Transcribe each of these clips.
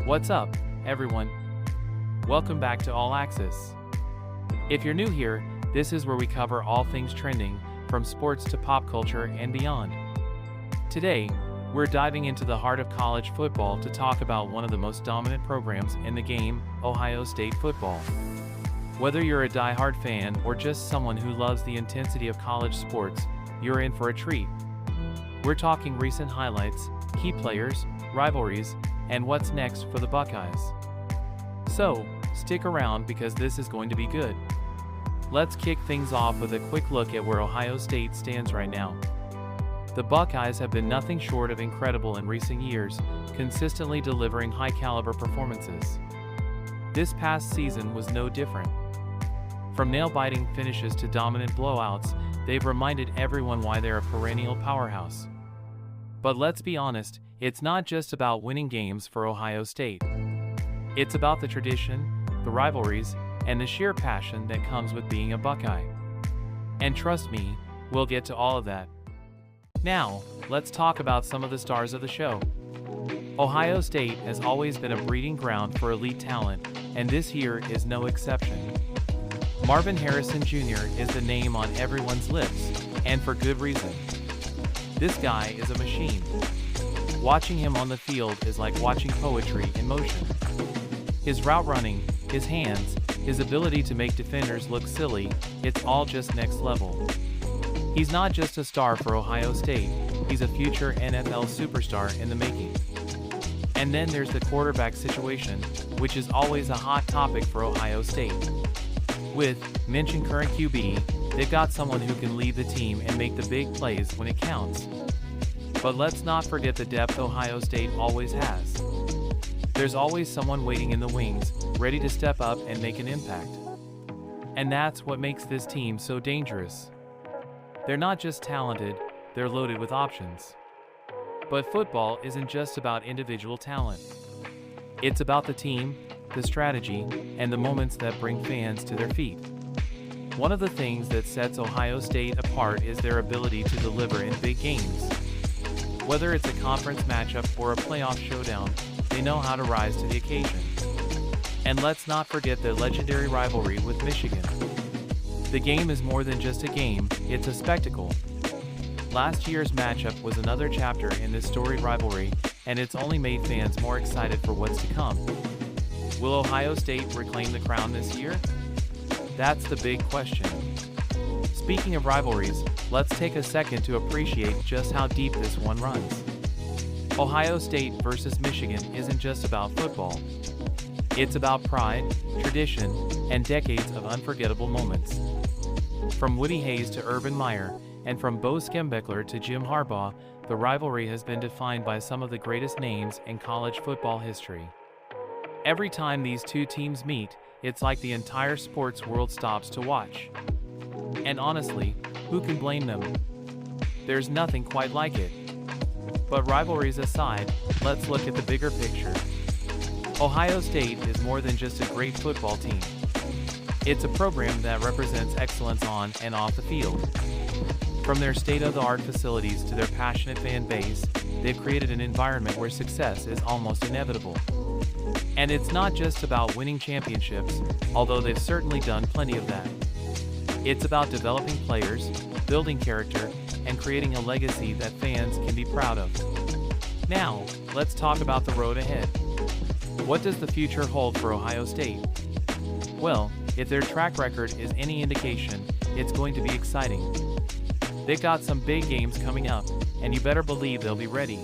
What's up, everyone? Welcome back to All Access. If you're new here, this is where we cover all things trending, from sports to pop culture and beyond. Today, we're diving into the heart of college football to talk about one of the most dominant programs in the game, Ohio State football. Whether you're a die-hard fan or just someone who loves the intensity of college sports, you're in for a treat. We're talking recent highlights, key players, rivalries, and what's next for the Buckeyes. So, stick around because this is going to be good. Let's kick things off with a quick look at where Ohio State stands right now. The Buckeyes have been nothing short of incredible in recent years, consistently delivering high-caliber performances. This past season was no different. From nail-biting finishes to dominant blowouts, they've reminded everyone why they're a perennial powerhouse. But let's be honest, it's not just about winning games for Ohio State. It's about the tradition, the rivalries, and the sheer passion that comes with being a Buckeye. And trust me, we'll get to all of that. Now, let's talk about some of the stars of the show. Ohio State has always been a breeding ground for elite talent, and this year is no exception. Marvin Harrison Jr. is the name on everyone's lips, and for good reason. This guy is a machine. Watching him on the field is like watching poetry in motion. His route running, his hands, his ability to make defenders look silly, it's all just next level. He's not just a star for Ohio State, he's a future NFL superstar in the making. And then there's the quarterback situation, which is always a hot topic for Ohio State. With mentioned current QB, they've got someone who can lead the team and make the big plays when it counts. But let's not forget the depth Ohio State always has. There's always someone waiting in the wings, ready to step up and make an impact. And that's what makes this team so dangerous. They're not just talented, they're loaded with options. But football isn't just about individual talent. It's about the team, the strategy, and the moments that bring fans to their feet. One of the things that sets Ohio State apart is their ability to deliver in big games. Whether it's a conference matchup or a playoff showdown, they know how to rise to the occasion. And let's not forget their legendary rivalry with Michigan. The game is more than just a game, it's a spectacle. Last year's matchup was another chapter in this storied rivalry, and it's only made fans more excited for what's to come. Will Ohio State reclaim the crown this year? That's the big question. Speaking of rivalries, let's take a second to appreciate just how deep this one runs. Ohio State versus Michigan isn't just about football. It's about pride, tradition, and decades of unforgettable moments. From Woody Hayes to Urban Meyer, and from Bo Schembechler to Jim Harbaugh, the rivalry has been defined by some of the greatest names in college football history. Every time these two teams meet, it's like the entire sports world stops to watch. And honestly, who can blame them? There's nothing quite like it. But rivalries aside, let's look at the bigger picture. Ohio State is more than just a great football team. It's a program that represents excellence on and off the field. From their state-of-the-art facilities to their passionate fan base, they've created an environment where success is almost inevitable. And it's not just about winning championships, although they've certainly done plenty of that. It's about developing players, building character, and creating a legacy that fans can be proud of. Now, let's talk about the road ahead. What does the future hold for Ohio State? Well, if their track record is any indication, it's going to be exciting. They've got some big games coming up, and you better believe they'll be ready.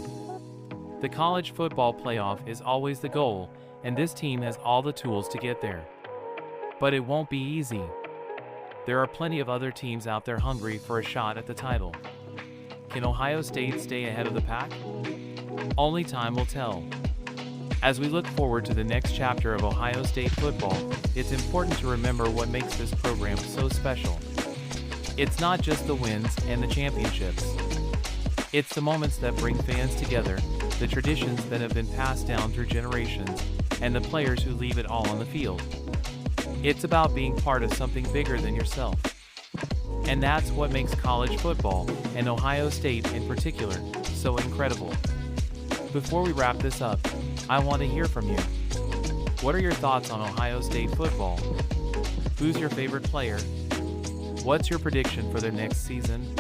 The college football playoff is always the goal, and this team has all the tools to get there. But it won't be easy. There are plenty of other teams out there hungry for a shot at the title. Can Ohio State stay ahead of the pack? Only time will tell. As we look forward to the next chapter of Ohio State football, it's important to remember what makes this program so special. It's not just the wins and the championships. It's the moments that bring fans together, the traditions that have been passed down through generations, and the players who leave it all on the field. It's about being part of something bigger than yourself. And that's what makes college football, and Ohio State in particular, so incredible. Before we wrap this up, I want to hear from you. What are your thoughts on Ohio State football? Who's your favorite player? What's your prediction for the next season?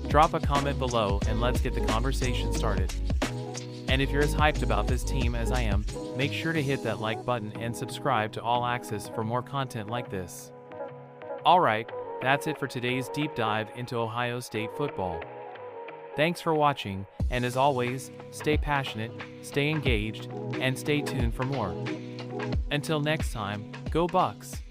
Drop a comment below and let's get the conversation started. And if you're as hyped about this team as I am, make sure to hit that like button and subscribe to All Access for more content like this. Alright, that's it for today's deep dive into Ohio State football. Thanks for watching, and as always, stay passionate, stay engaged, and stay tuned for more. Until next time, go Bucks!